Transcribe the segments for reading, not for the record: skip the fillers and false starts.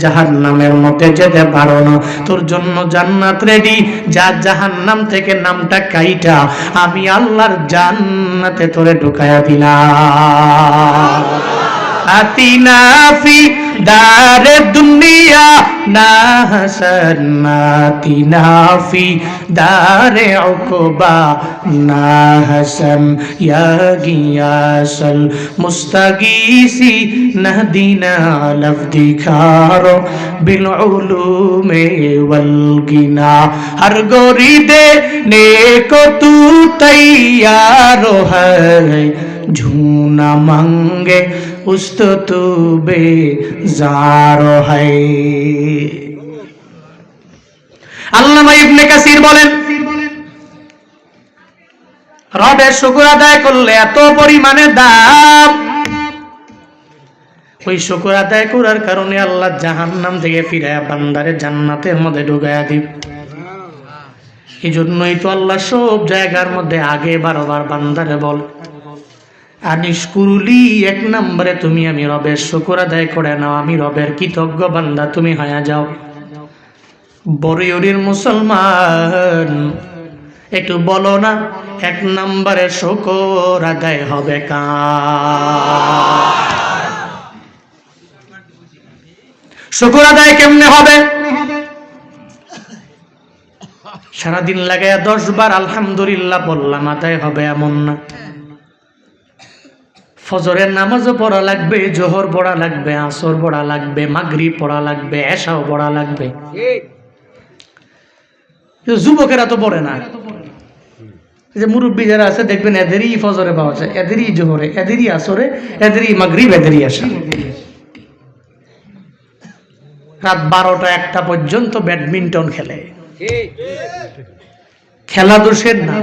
জাহান্নামের মধ্যে যেতে পারো না, তোর জন্য জান্নাত রেডি। যা জাহান্নাম থেকে নামটা কাইটা আমি আল্লাহর জান্নাতে তোরে ঢুকায়া দিলাম। আতিনা ফি দারে দুনিয়া না হাসান, আতিনা ফি দারে উকবা না হাসান, ইয়া গিয়াসাল মুস্তাগীসি নাহদিনা লফদিখারো বিল উলুমে ওয়াল গিনা, হর গোরি দে নেকো তু তৈয়ার হ্যায়, ঝুনা মাঙ্গে উস্তো তু বেজার হ্যায়। আল্লামা ইবনে কাসির বলেন, রবের শুকর আদায় করলে এত পরিমাণে দাম, ওই শুকর আদায় করার কারণে আল্লাহ জাহান্নাম থেকে ফিরায়া বান্দারে জান্নাতের মধ্যে ঢুকায়া দিবে। এই জন্যই তো আল্লাহ সব জায়গার মধ্যে আগে 12 বার বান্দারে বল, আনিশকুরুলি, এক নম্বরে তুমি আমি রবের শুকর আদায় করে নাও, আমি রবের কৃতজ্ঞ বান্দা তুমি হয়ে যাও। বরিয়রির মুসলমান একটু বলো না, এক নম্বরে শুকর আদায় হবে কার? শুকর আদায় কেমনে হবে? সারাদিন লাগায় 10 বার আলহামদুলিল্লাহ বললাম আদায় হবে এমন না। ফজরের নামাজও পড়া লাগবে, জোহর পড়া লাগবে, আসর পড়া লাগবে, মাগরিব পড়া লাগবে, এশাও পড়া লাগবে। যুবকেরা তো পড়ে না, যে মুরব্বী যারা আছে দেখবেন এদেরই ফজরে পাওয়া যায়, এদেরই জোহরে, এদেরই আসরে, এদেরই মাগরিব, এদেরই এশা। রাত 12টা 1টা পর্যন্ত ব্যাডমিন্টন খেলে, খেলা দোষের না,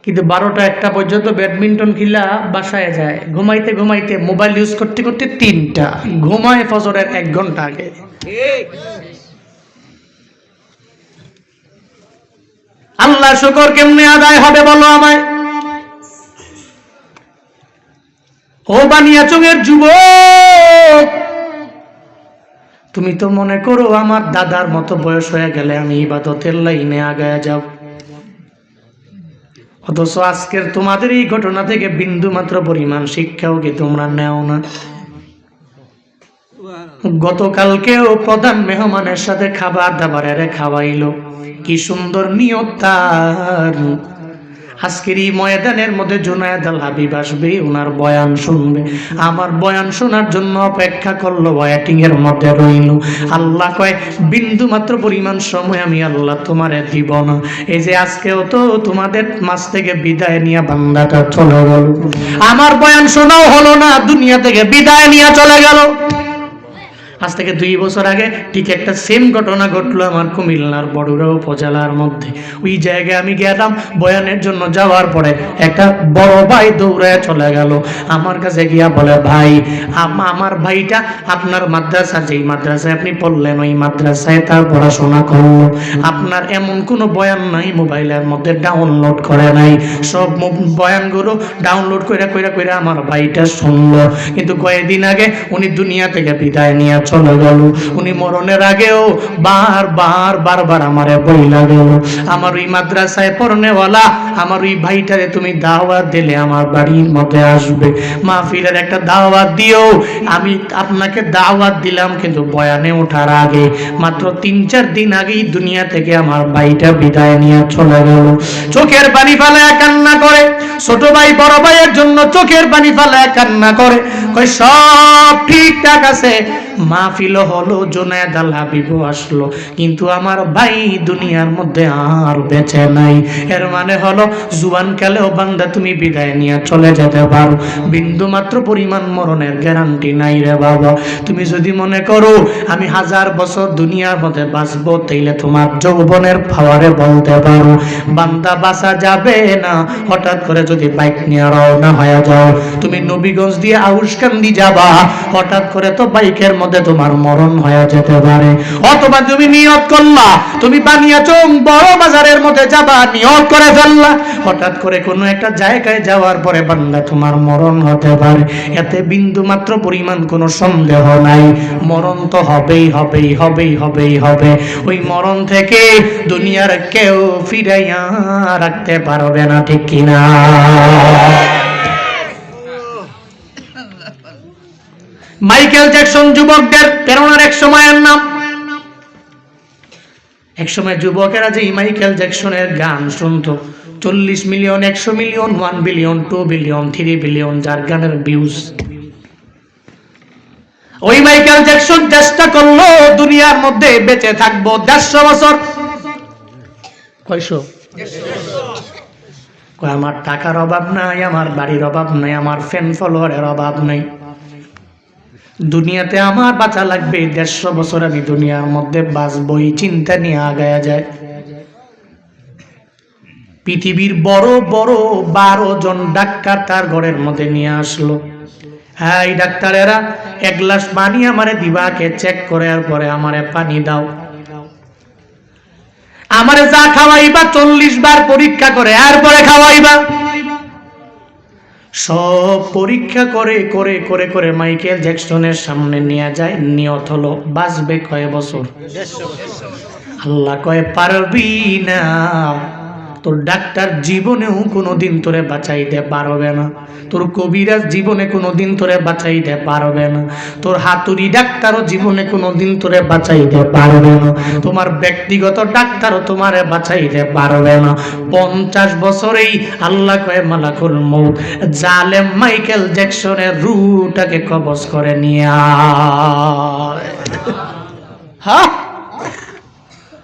কিন্তু 12টা 1টা পর্যন্ত ব্যাডমিন্টন খেলা বাসায় যায়, ঘুমাইতে ঘুমাইতে মোবাইল ইউজ করতে করতে 3টা, ঘুমায় ফজরের 1 ঘন্টা আগে। আল্লাহ শুকর কেমনে আদায় হবে বলো আমায়? ও বানিয়াচঙের যুবক, তুমি তো মনে করো আমার দাদার মতো বয়স হয়ে গেলে আমি ইবাদতের লাইনে আগায় যাব, অথচ আজকের তোমাদের এই ঘটনা থেকে বিন্দু মাত্র পরিমাণ শিক্ষাও কি তোমরা নেও না? গতকালকেও প্রধান মেহমানের সাথে খাবার দাবারের খাওয়াইলো, কি সুন্দর নিয়ত তার। আজকের এই ময়দানের মধ্যে জুনায়েদ আল হাবিব আসবে, ওনার বয়ান শুনবে, আমার বয়ান শোনার জন্য অপেক্ষা করলো, ওয়েটিং এর মধ্যে রইল। আল্লাহ কয় বিন্দু মাত্র পরিমাণ সময় আমি আল্লাহ তোমারে দিব না। এই যে আজকেও তো তোমাদের মাঝ থেকে বিদায় নিয়ে বান্দাটা চলে গেল, আমার বয়ান শোনাও হলো না, দুনিয়া থেকে বিদায় নিয়ে চলে গেল। আজ থেকে 2 বছর আগে ঠিক একটা সেম ঘটনা ঘটলো আমার কুমিল্লার বড়ুরা উপজেলার মধ্যে। ওই জায়গায় আমি গেলাম বয়ানের জন্য, যাওয়ার পরে একটা বড় ভাই দৌড়ায় চলে গেল আমার কাছে, গিয়া বলে ভাই আমার ভাইটা আপনার মাদ্রাসা, যেই মাদ্রাসায় আপনি পড়লেন ওই মাদ্রাসায় তার পড়াশোনা করলো, আপনার এমন কোনো বয়ান নাই মোবাইলের মধ্যে ডাউনলোড করে নাই, সব বয়ানগুলো ডাউনলোড করে আমার ভাইটা শুনলো, কিন্তু কয়েকদিন আগে উনি দুনিয়া থেকে বিদায় নিয়ে চলে গেল। উনি মরণের আগেও বারবার আমারে বইলা গেল, আমার ওই মাদ্রাসায় পড়নেওয়ালা আমার ওই ভাইটারে তুমি দাওয়াত দিলে আমার বাড়ির মধ্যে আসবে, মাহফিলের একটা দাওয়াত দিও। আমি আপনাকে দাওয়াত দিলাম, কিন্তু বয়ানে ওঠার আগে মাত্র 3-4 দিন আগেই দুনিয়া থেকে আমার ভাইটা বিদায় নিয়ে চলে গেল। চোখের পানি ফেলায় কান্না করে, ছোট ভাই বড় ভাইয়ের জন্য চোখের পানি ফেলায় কান্না করে, কই সব ঠিকঠাক আছে, মাহফিল হলো, জুনায়েদ আল হাবিব আসলো, কিন্তু আমার ভাই দুনিয়ার মধ্যে আর বেঁচে নাই। এর মানে হলো জুয়ান কালেও বান্দা তুমি বিদায় নিয়ে চলে যেতে পারো, বিন্দু মাত্র পরিমাণ মরণের গ্যারান্টি নাই রে বাবা। তুমি যদি মনে করো আমি 1000 বছর দুনিয়ার মধ্যে বাঁচবো, তাইলে তোমার যৌবনের পাওয়ারে বলতে পারো বান্দা বাঁচা যাবে না। হঠাৎ করে যদি বাইক নিয়ে রওনা হয়ে যাও, তুমি নবীগঞ্জ দিয়ে আউশকান্দি যাবা, হঠাৎ করে তো বাইকের মধ্যে তোমার মরণ হয়ে যেতে পারে। অথবা তুমি নিয়ত করলা, তুমি বানিয়াছো বড় বাজারের মধ্যে যাবা, নিয়ত করে ফেললা, হঠাৎ করে কোনো একটা জায়গায় যাওয়ার পরে বান্দা তোমার মরণ হতে পারে। এতে বিন্দু মাত্র পরিমাণ কোনো সন্দেহ নাই, মরণ তো হবেই হবেই হবেই হবেই হবে। ওই মরণ থেকে দুনিয়ার কেউ ফিরাইয়া রাখতে পারবে না, ঠিক কিনা? মাইকেল জ্যাকসন যুবকদের প্রেরণার এক সময়ের নাম। এক সময় যুবকেরা যে মাইকেল জ্যাকসনের গান শুনতো, 40 million, 100 million, 1 billion, 2 billion, 3 billion যার গানের ভিউজ। ওই মাইকেল জ্যাকসন চেষ্টা করলো দুনিয়ার মধ্যে বেঁচে থাকবো 150 বছর। কয়শো? আমার টাকার অভাব নাই, আমার বাড়ির অভাব নাই, আমার ফ্যান ফলোয়ারের অভাব নাই, দুনিয়াতে আমার বাঁচা লাগবে 150 বছর, আমি দুনিয়ার মধ্যে বাঁচবই, চিন্তা নিয়ে আগায়া যায়। পৃথিবীর বড় বড় 12 জন ডাক্তার তার ঘরের মধ্যে নিয়ে আসলো। হ্যাঁ, এই ডাক্তারেরা 1 গ্লাস পানি আমারে দিবাকে চেক করে, আর পরে আমারে পানি দাও, আমারে যা খাওয়াইবা 40 বার পরীক্ষা করে আর পরে খাওয়াইবা। সব পরীক্ষা করে করে করে করে মাইকেল জ্যাকসনের সামনে নিয়ে যায়। নিয়ত হলো বাঁচবে কয় বছর? আল্লাহ কয় পারবি না, তোর ডাক্তার জীবনেও কোনোদিন তোরে বাঁচাইতে পারবে না, তোর কবিরাজ জীবনে কোনোদিন তোরে বাঁচাইতে পারবে না, তোর হাতুড়ি ডাক্তারও জীবনে কোনোদিন তোরে বাঁচাইতে পারবে না, তোমার ব্যক্তিগত ডাক্তারও তোমারে বাঁচাইতে পারবে না। 50 বছরেই আল্লাহ কয় মালাকুল মউত জালেম মাইকেল জ্যাকসনের রূহটাকে কবজ করে নিয়ে আয়। হ্যাঁ,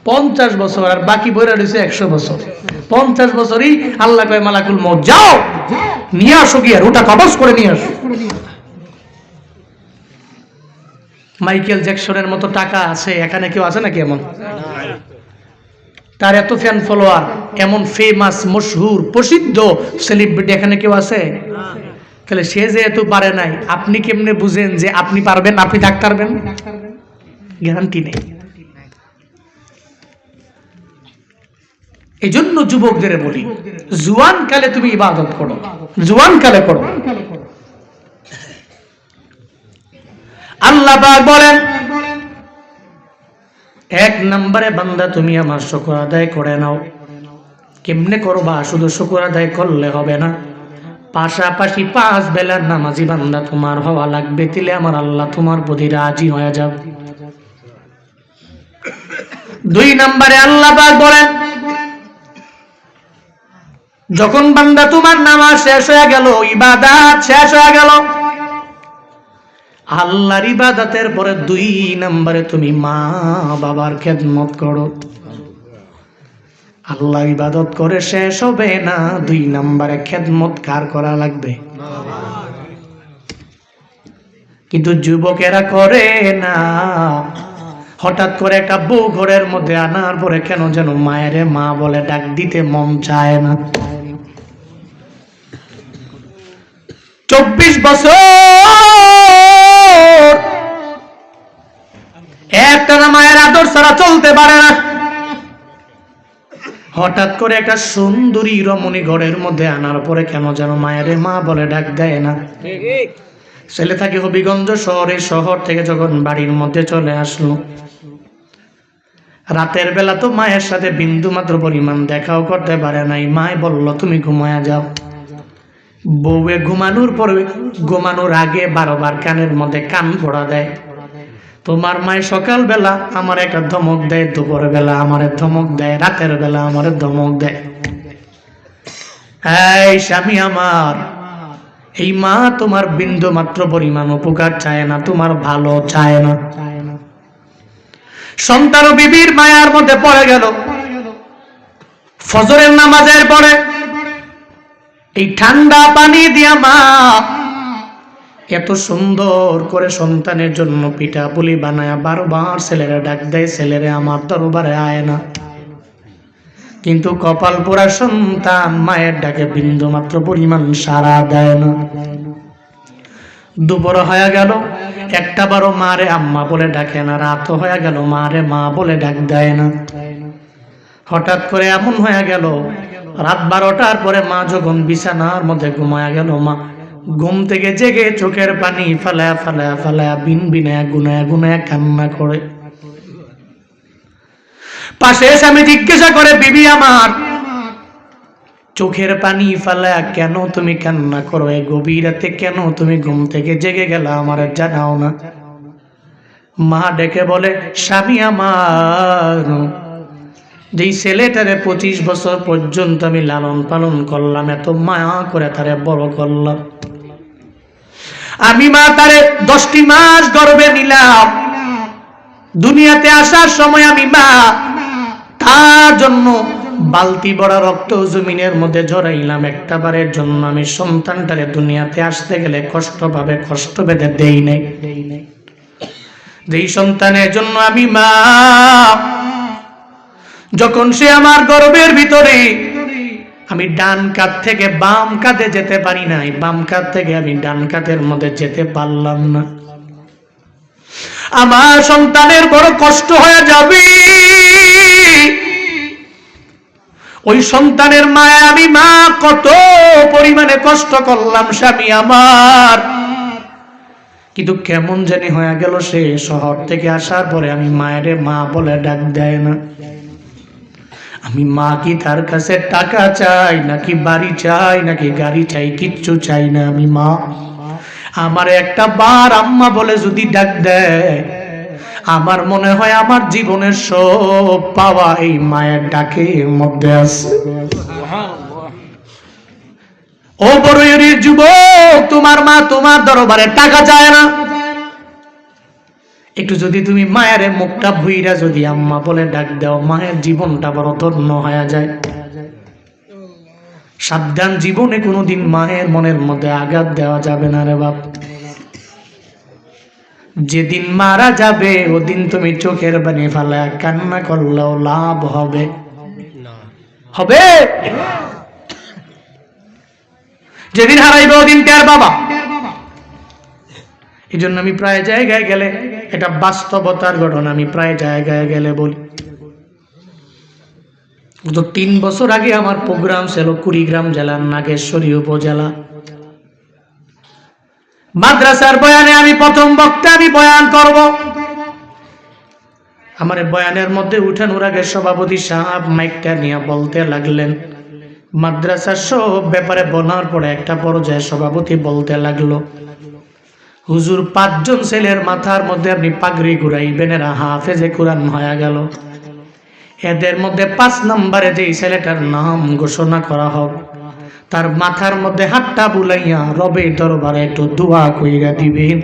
50 বছর, আর বাকি বইরা রয়েছে 100 বছর। 50 বছরই আল্লাহ কয় মালাকুল মউত যাও নিয়ে আসো, গিয়ে রুটা কবজ করে নিয়ে আসো। মাইকেল জ্যাকসনের মতো টাকা আছে এখানে কেউ আছে নাকি এমন? তার এত ফ্যান ফলোয়ার, এমন ফেমাস মশহুর প্রসিদ্ধ সেলিব্রিটি এখানে কেউ আছে? তাহলে সে যেহেতু পারে নাই, আপনি কেমনে বুঝেন যে আপনি পারবেন, আপনি ডাক্তার হবেন? গ্যারান্টি নেই। এই জন্য যুবকদের বলি, জুয়ান কালে তুমি ইবাদত করো, জুয়ান কালে করো। আল্লাহ পাক বলেন, 1 নম্বরে বান্দা তুমি আমার শুকর আদায় করে নাও। কেমনে করবা? শুধু শুকর আদায় করলে হবে না, পাশাপাশি 5 বেলার নামাজি বান্দা তোমার হওয়া লাগবে, দিলে আমার আল্লাহ তোমার প্রতি রাজি হয়ে যাবে। 2 নম্বরে আল্লাহ পাক বলেন, যখন বান্দা তোমার নামাজ শেষ হয়ে গেল, ইবাদত শেষ হয়ে গেল, আল্লাহর ইবাদতের পরে 2 নম্বরে তুমি মা বাবার খেদমত করো। আল্লাহ ইবাদত করে শেষ হবে না, 2 নম্বরে খেদমত কার করা লাগবে? কিন্তু যুবকেরা করে না। হঠাৎ করে একটা বউ ঘরের মধ্যে আনার পরে কেন যেন মায়ের মা বলে ডাক দিতে মন চায় না। 24 বছর একটানা মায়ের আদর ছাড়া চলতে পারে না। হঠাৎ করে একটা সুন্দরী রমণী ঘরের মধ্যে আনার পরে কেন যেন মায়ের মা বলে ডাক দেয় না। ছেলে থাকে হবিগঞ্জ শহরে, শহর থেকে যখন বাড়ির মধ্যে চলে আসলো, রাতের বেলা তো মায়ের সাথে বিন্দু মাত্র পরিমাণ দেখাও করতে পারে নাই। মায় বলল তুমি ঘুমায়া যাও। বউয়ে ঘুমানোর পরে, ঘুমানোর আগে 12 বার কানের মধ্যে কান পড়া দেয়। তোমার মায় সকাল বেলা আমার একটা ধমক দেয়, দুপুর বেলা আমার ধমক দেয়, রাতের বেলা আমার ধমক দেয়। এই স্বামী আমার, এই মা তোমার বিন্দু মাত্র পরিমাণ উপকার চায় না, তোমার ভালো চায় না। সন্তান ও বিবির মায়ার মধ্যে পড়ে গেল। ফজরের নামাজের পরে এই ঠান্ডা পানি দিয়া মা এত সুন্দর করে সন্তানের জন্য পিঠা পুলি বানায় বারবার ছেলেরা ডাক দেয়, ছেলেরে আমার দরবারে আয় না। কিন্তু কপাল পোড়া সন্তান মায়ের ডাকে বিন্দু মাত্র পরিমাণ সাড়া দেয় না। দুপুর হয়ে গেল, একটা বারো মারে আম্মা বলে ডাকে না, রাত হয়ে গেল মারে মা বলে ডাক দেয় না। হঠাৎ করে এমন হয়ে গেল, রাত 12টার পরে মা যখন বিছানার মধ্যে ঘুমায়া গেল, মা ঘুম থেকে জেগে চোখের পানি ফালায়া ফালায়া ফালায়া বিন বিনায়া গুনায়া গুনায়া কান্না করে। পাশে এসে আমি জিজ্ঞাসা করে, বিবি আমার, চোখের পানি ফালায়া কেন তুমি কান্না করো? এই গভীর রাতে কেন তুমি ঘুম থেকে জেগে গেলা, আমার জানাও না? মা ডেকে বলে, স্বামী আমার, যেই ছেলেটারে 25 বছর পর্যন্ত আমি লালন পালন করলাম, এত মায়া করে তারে বড় করলাম, আমি মা তারে 10টি মাস গর্ভে নিলাম, দুনিয়াতে আসার সময় আমি মা তার জন্য বালতি বড় রক্ত জমিনের মধ্যে ঝরাইলাম, একটা বারের জন্য আমি সন্তানটারে দুনিয়াতে আসতে গেলে কষ্ট পাবে, কষ্ট বেঁধে দেই নাই। যেই সন্তানের জন্য আমি মা, যখন সে আমার গর্ভের ভিতরে, আমি ডান কাঁধ থেকে বাম কাঁধে যেতে পারি নাই, বাম কাঁধ থেকে আমি ডান কাঁধের মধ্যে যেতে পারলাম না, আমার সন্তানের বড় কষ্ট হয়ে যাবে। ওই সন্তানের মায়া আমি মা কত পরিমাণে কষ্ট করলাম স্বামী আমার, কিন্তু কেমন জানি হয়ে গেল, সে শহর থেকে আসার পরে আমি মায়ের মা বলে ডাক দেয় না। আমি মা কি তার কাছে টাকা চাই, নাকি বাড়ি চাই, নাকি গাড়ি চাই? কিচ্ছু চাই না। আমি মা, আমার একটা বার আম্মা বলে যদি ডাক দেয়, আমার মনে হয় আমার জীবনের সব পাওয়া এই মায়ের ডাকের মধ্যে আছে। ও বড়ইয়ের যুবক, তোমার মা তোমার দরবারে টাকা চায় না। একটু যদি তুমি মায়ের মুখটা ভুইরা যদি আম্মা বলে ডাক দাও, মায়ের জীবনটা বড় ধন্য হয়ে যায়। সাবধান, জীবনে কোনোদিন মায়ের মনের মধ্যে আঘাত দেওয়া যাবে না রে বাপ। যেদিন মারা যাবে ওদিন তুমি চোখের পানি ফেলা কান্না করলেও লাভ হবে? হবে? যেদিন হারাইবে ওদিন টের বাবা। এই জন্য আমি প্রায় জায়গায় গেলে, এটা বাস্তবতার ঘটনা, আমি প্রায় জায়গায় গেলে বলি। গত 3 বছর আগে আমার প্রোগ্রাম ছিল কুড়িগ্রাম জেলার নাগেশ্বরী উপজেলা, মাদ্রাসার বয়ানে আমি প্রথম বক্তা, আমি বয়ান করব। আমার বয়ানের মধ্যে উঠানোর আগে সভাপতি সাহেব মাইকটা নিয়ে বলতে লাগলেন, মাদ্রাসার সব ব্যাপারে বলার পরে একটা পর্যায়ে সভাপতি বলতে লাগলো, হুজুর 5 জন ছেলের মাথার মধ্যে আপনি পাগড়ি ঘুরাইবেন, এরা হাফেজে কোরআন হয়ে গেল। এদের মধ্যে 5 নম্বরে যেই ছেলেটার নাম ঘোষণা করা হোক, তার মাথার মধ্যে হাতটা বুলাইয়া রবে দরবারে একটু দোয়া কইরা দিবেন।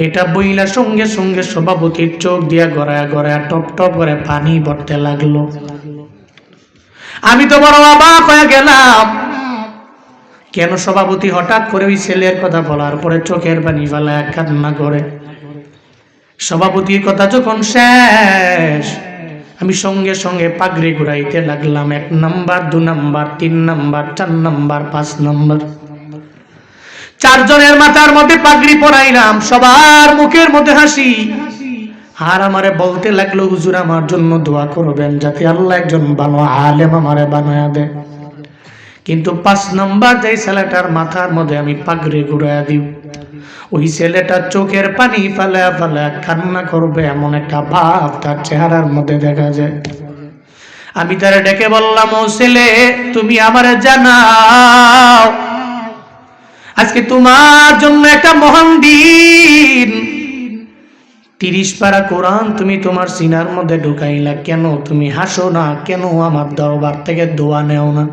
এটা বইলা সঙ্গে সঙ্গে সভাপতির চোখ দিয়া গড়ায়া গড়ায়া টপ টপ করে পানি পড়তে লাগলো। আমি তো বড় অবাক হয়ে গেলাম, কেন সভাপতি হঠাৎ করে ওই ছেলের কথা বলার পরে চোখের পানি ফেলায় কান্না করে। সভাপতির কথা যখন শেষ, আমি সঙ্গে সঙ্গে পাগড়ি ঘুরাইতে লাগলাম। 1 number, 2 number, 3 number, 4 number, 5 number, 4 জনের মাথার মধ্যে পাগড়ি পরাইলাম, সবার মুখের মধ্যে হাসি। আর আমারে বলতে লাগলো, হুজুর আমার জন্য দোয়া করবেন যাতে আল্লাহ একজন ভালো আলেম আমারে বানায়া দেয়। কিন্তু 5 নাম্বার যেই ছেলেটার মাথার মধ্যে আমি পাগড়ি ঘুরাইয়া দিব, ওই ছেলেটা চোখের পানি ফালা ফালা কান্না করবে, এমন একটা ভাব তার চেহারার মধ্যে দেখা যায়। আমি তারে ডেকে বললাম, ও ছেলে, তুমি আমারে জানাও, আজকে তোমার জন্য একটা মহান দিন। 30 পারা কোরআন তুমি তোমার সিনার মধ্যে ঢুকাইলা, কেন তুমি হাসো না? কেন আমার দরবার থেকে দোয়া নেও না?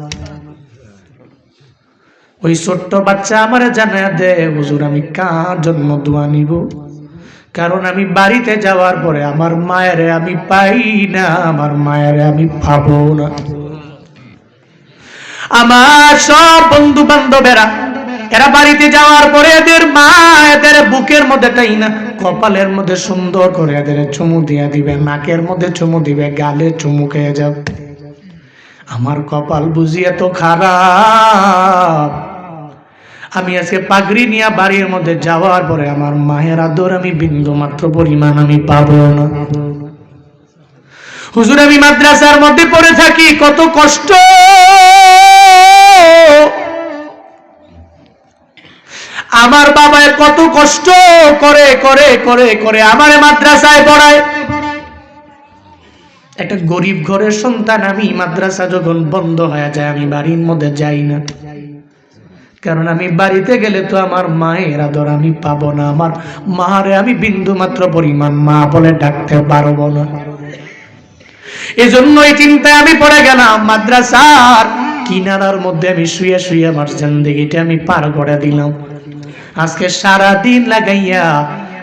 ওই ছোট্ট বাচ্চা আমারে জানায় দে, হুজুর আমি কার জন্য দোয়া নিব? কারণ আমি বাড়িতে যাওয়ার পরে আমার মায়েরে আমি পাই না, আমার মায়েরে আমি পাবো না। আমার সব বন্ধু বান্ধবেরা, এরা বাড়িতে যাওয়ার পরে এদের মা এদের বুকের মধ্যে তাই না কপালের মধ্যে সুন্দর করে এদের চুমু দিয়া দিবে, নাকের মধ্যে চুমু দিবে, গালে চুমু খেয়ে যাবে। আমার কপাল বুঝি এত খারাপ, আমি আজকে পাগড়ি নিয়ে বাড়ির মধ্যে যাওয়ার পরে আমার মায়ের আদর আমি বিন্দু মাত্র পরিমাণ আমি পাবো না। হুজুর আমি মাদ্রাসার মধ্যে পড়ে থাকি, কত কষ্ট, আমার বাবা কত কষ্ট করে করে করে করে আমারে মাদ্রাসায় পড়ায়। একটা গরিব ঘরের সন্তান আমি, মাদ্রাসা যখন বন্ধ হয়ে যায় আমি বাড়ির মধ্যে যাই না, কারণ আমি বাড়িতে গেলে তো আমার মায়ের আদর আমি পাবো না, আমার মারে আমি বিন্দু মাত্র পরিমাণ মা বলে ডাকতে পারবো না। এজন্য এই চিন্তায় আমি পড়ে গেলাম, মাদ্রাসার কিনারার মধ্যে আমি শুয়ে শুয়ে আমার জিন্দেগিটা আমি পার করে দিলাম। আজকে সারা দিন লাগাইয়া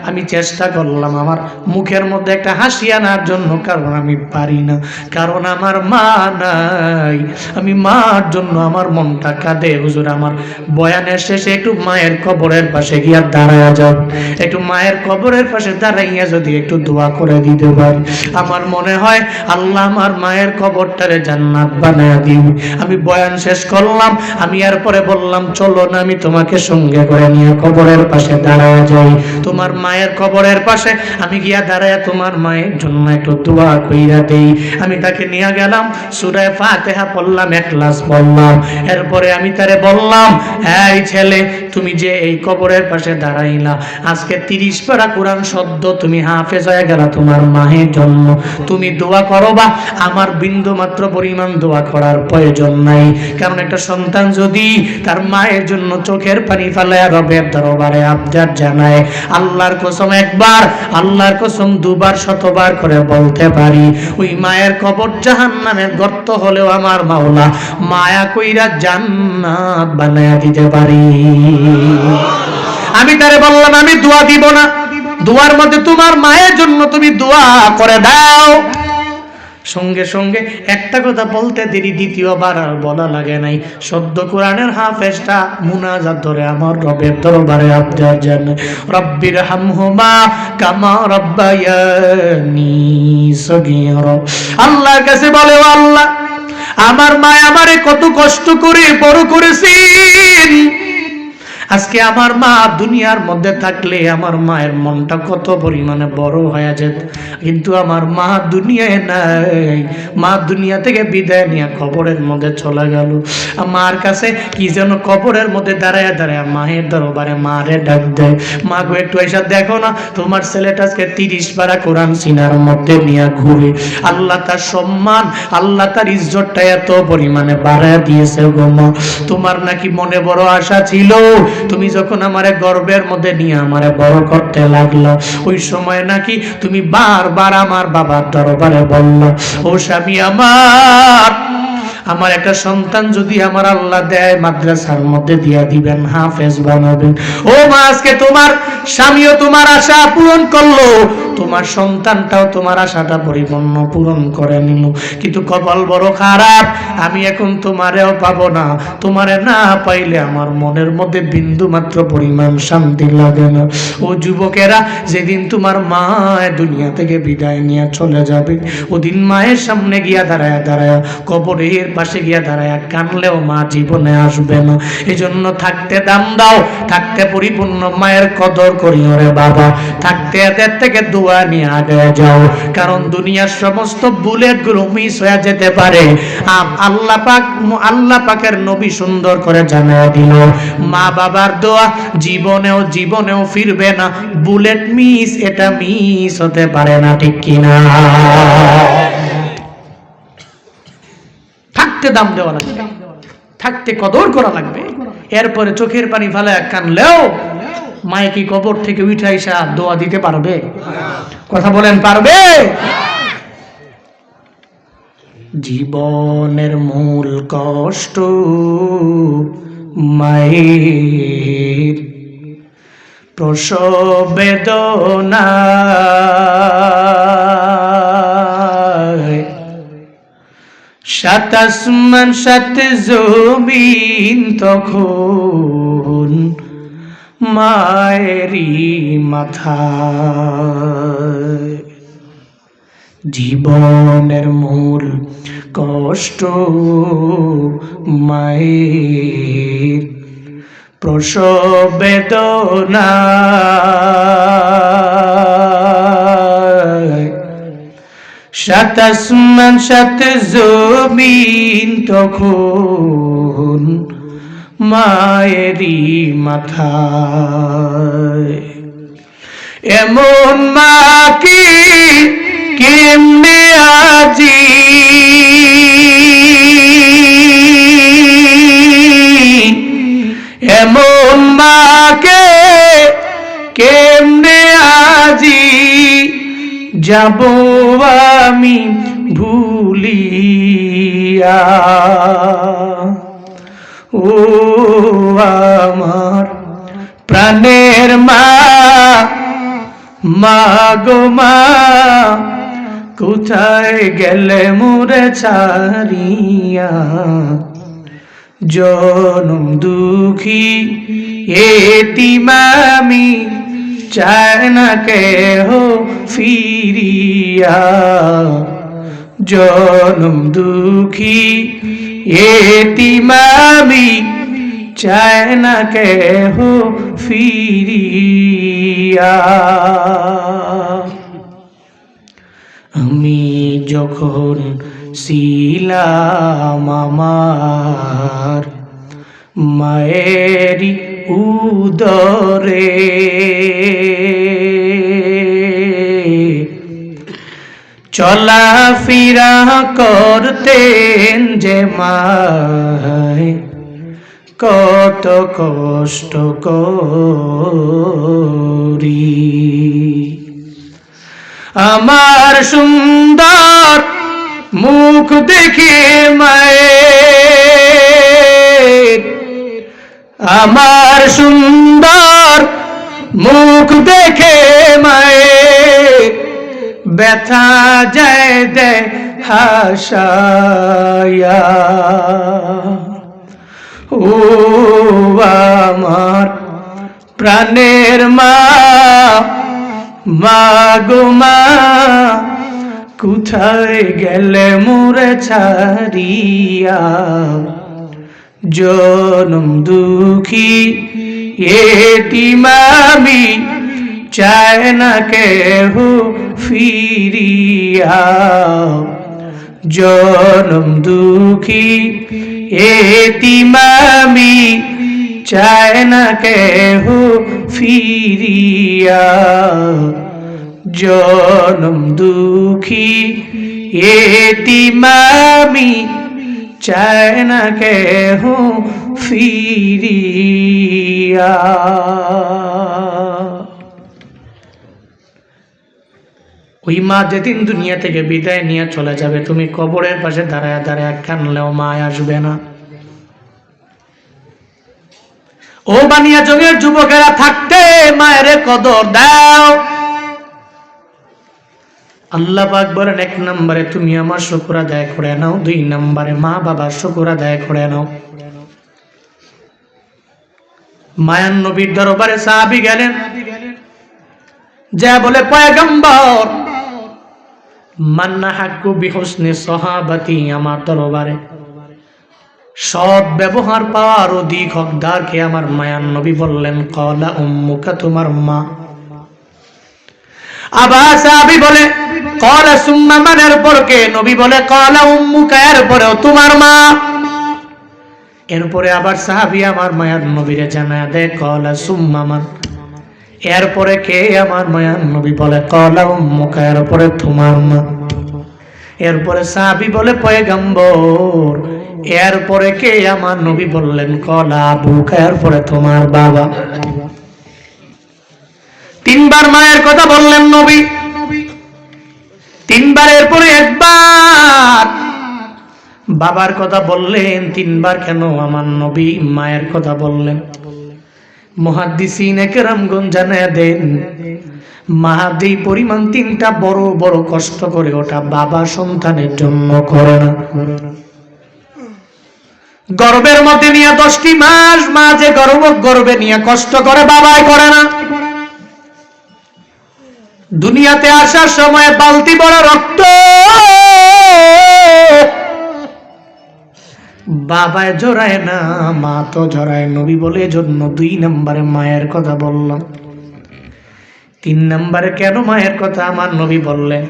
আমি চেষ্টা করলাম আমার মুখের মধ্যে একটা হাসি আনার জন্য, কারণ আমি পারি না, কারণ আমার মা নাই। আমি মার জন্য আমার মনটা কাঁদে। হুজুর আমার বয়ানের শেষে একটু মায়ের কবরের পাশে গিয়া দাঁড়ায়া যাও, একটু মায়ের কবরের পাশে দাঁড়াইয়া যদি একটু দোয়া করে দিতে পারি, আমার মনে হয় আল্লাহ আমার মায়ের কবরটারে জান্নাত বানায়া দিবে। আমি বয়ান শেষ করলাম, আমি এরপরে বললাম চলো না আমি তোমাকে সঙ্গে করে নিয়ে কবরের পাশে দাঁড়ায়া যাই। তোমার মায়ের কবরের পাশে আমি গিয়া দাঁড়ায়া তোমার মায়ের জন্য একটু দোয়া কইরা দেই। আমি তাকে নিয়ে গেলাম, সূরা ফাতিহা পড়লাম, ইখলাস পড়লাম। এরপরে আমি তারে বললাম, এই ছেলে তুমি যে এই কবরের পাশে দাঁড়াইলা, আজকে 30 পারা কোরআন সদ্য তুমি হাফেজ হয়ে গেলা তোমার মায়ের জন্য, তুমি দোয়া করবা। আমার বিন্দু মাত্র পরিমাণ দোয়া করার প্রয়োজন নাই, কারণ একটা সন্তান যদি তার মায়ের জন্য চোখের পানি ফেলায় রবের দরবারে আবদার জানায়, আল্লাহর কসম একবার, আল্লাহর কসম দুবার, শতবার করে বলতে পারি, ওই মায়ের কবর জাহান্নামের গর্ত হলেও আমার মাওলা মায়া কইরা জান্নাত বানায়া দিতে পারি। আমি তারে বললাম আমি দোয়া দিব না, দোয়ার মধ্যে তোমার মায়ের জন্য তুমি দোয়া করে দাও। সঙ্গে সঙ্গে একটা কথা বলতে দেরি, দ্বিতীয়বার আর বলা লাগে নাই। সদ্য কোরআনের হাফেজটা মুনাজাত ধরে আমার রবের দরবারে আবদার জানায়, রব্বির হামহুমা কামা রাব্বায়ানি সগীরা। আল্লাহর কাছে বলে, ও আল্লাহ আমার মা আমারে কত কষ্ট করে বড় করেছেন, আজকে আমার মা দুনিয়ার মধ্যে থাকলে আমার মায়ের মনটা কত পরিমাণে বড় হয়ে যেত, কিন্তু আমার মা দুনিয়ায় নাই। মা দুনিয়া থেকে বিদায় নিয়ে কবরের মধ্যে চলে গেল। মার কাছে কি যেন কবরের মধ্যে দাঁড়ায় দাঁড়ায় মায়ের দরবারে মারে ডাক দেয়, মা গো একটু এসে দেখো না তোমার ছেলেটা আজকে 30 পারা কোরআন সিনার মধ্যে নিয়ে ঘুরে। আল্লাহ তার সম্মান, আল্লাহ তার ইজ্জতটা এত পরিমাণে বাড়ায় দিয়েছে গো মা। তোমার নাকি মনে বড় আশা ছিল, তুমি যখন আমারে গর্বের মধ্যে নিয়ে আমারে বড় করতে লাগলো, ওই সময় নাকি তুমি বারবার আমার বাবার দরবারে বললো, ও স্বামী আমার একটা সন্তান যদি আমার আল্লাহ দেয় মাদ্রাসার মধ্যে দিয়া দিবেন, হাফেজ বানাবেন। ও মা আজকে তোমার স্বামীও তোমার আশা পূরণ করলো, তোমার সন্তানটাও তোমার আশাটা পরিপূর্ণ পূরণ করে নিল, কিন্তু কপাল বড় খারাপ, আমি এখন তোমারেও পাবো না। তোমারে না পাইলে আমার মনের মধ্যে বিন্দু মাত্র পরিমাণ শান্তি লাগে না। ও যুবকেরা, যেদিন তোমার মা দুনিয়া থেকে বিদায় নিয়ে চলে যাবে, ওদিন মায়ের সামনে গিয়া দাঁড়ায় দাঁড়ায়, কবরের পাশে গিয়া দাঁড়ায় কানলেও মা জীবনে আসবে না। এই জন্য থাকতে দাম দাও, থাকতে পরিপূর্ণ মায়ের কদর করিও রে বাবা, থাকতে এদের থেকে দোয়া নিয়ে আগে যাও, কারণ দুনিয়ার সমস্ত বুলেট গুলো মিস হয়ে যেতে পারে। আল্লাহ পাকের নবী সুন্দর করে জানায় দিল, মা বাবার দোয়া জীবনেও জীবনেও ফিরবে না, বুলেট মিস এটা মিস হতে পারে না, ঠিক কিনা? থাকতে দাম দেওয়া লাগবে, থাকতে কদর করা লাগবে। এরপরে চোখের পানি ফেলে কানলেও মায়ে কি কবর থেকে উঠে আইসা দোয়া দিতে পারবে? কথা বলেন, পারবে? জীবনের মূল কষ্ট মায়ের প্রসব বেদনা, সাত আসমান সাত জমিন তখন মায়েরই মাথায়। জীবনের মূল কষ্ট মায়ের প্রসব বেদনা সাত আসমান সাত জমিন তখন মায়েরই মাথায়। এমন মা কি কেমনে আজি এমন মাকে কেমনে আজি যাব আমি ভুলিয়া। ও আমার প্রাণের মা, মা গো মা, কোথায় গেলে মোরে ছাড়িয়া। জনম দুঃখী এতিম আমি, চায় না কেহ ফিরিয়া। জনম দুঃখী এতিম আমি, চায় না কেহ ফিরিয়া। আমি যখন ছিলাম আমার মায়েরই উদরে, চলাফেরা করতেন যে মায়, কত কষ্ট করি। আমার সুন্দর মুখ দেখে মায়ের, আমার সুন্দর মুখ দেখে মায়ের ব্যথা যায় দে হাসায়া। ও আমার প্রাণের মা, মা গো মা, কোথায় গেলে মোরে ছাড়িয়া। জনম দুঃখী এতিম আমি, চায় না কেহ ফিরিয়া। জনম দুঃখী এতিম আমি, চায় না কেহ ফিরিয়া। জনম দুঃখী এতিম আমি, চায় না কেহ ফিরিয়া। ওই মা যেদিন দুনিয়া থেকে বিদায় নিয়ে চলে যাবে, তুমি কবরের পাশে দাঁড়ায় দাঁড়ায় কানলেও মা আসবে না। ও বানিয়া জমির যুবকেরা, থাকতে মায়ের কদর দাও। আল্লাহ পাক বলেন, এক নম্বরে তুমি আমার শুকর আদায় করে নাও, দুই নম্বরে মা বাবার শুকর আদায় করে নাও। মায়ান নবীর দরবারে সাহাবী গেলেন, যা বলে পয়গম্বর মান্না হাক্কু বিহুসনি সাহাবাতি, আমার দরবারে সৎ ব্যবহার পাওয়ার অধিক হকদার কে? আমার মায়ান নবী বললেন, কলা উম্মুকা, তোমার মা। আবার সাহাবী বলে, কলা সুম্মা মান, এরপর কে? নবী বলে, কলা উম্মুকা, এরপরেও তোমার মা। এরপরে আবার সাহাবী আমার মায়ান নবীরে জানায় দেয়, কলা সুম্মা মান, এরপরে কে? আমার মায়ান নবী বলে, কলা উম্মুকা, এরপরে তোমার মা। এরপরে সাহাবী বলে, পয়গম্বর এরপরে কে? আমার নবী বললেন, কলা আবুকা, এরপরে তোমার বাবা। তিনবার মায়ের কথা বললেন নবী, তিনবার। এরপরে একবার বাবার কথা বললেন, তিনবার কেন আমার নবী মায়ের কথা বললেন? মুহাদ্দিসিনে কেরামগণ জানায় দেন, মা যেই পরিমাণ তিনটা বড় বড় কষ্ট করে, ওটা বাবা সন্তানের জন্য করে না। গর্বের মধ্যে নিয়ে 10টি মাস মা যে গর্বে নিয়ে কষ্ট করে, বাবাই করে না। দুনিয়াতে আসার সময় বালতি বড় রক্ত বাবায় জড়ায় না, মা তো জড়ায়। নবী বলে জন্য 2 নম্বরে মায়ের কথা বললাম। 3 নম্বরে কেন মায়ের কথা আমার নবী বললেন?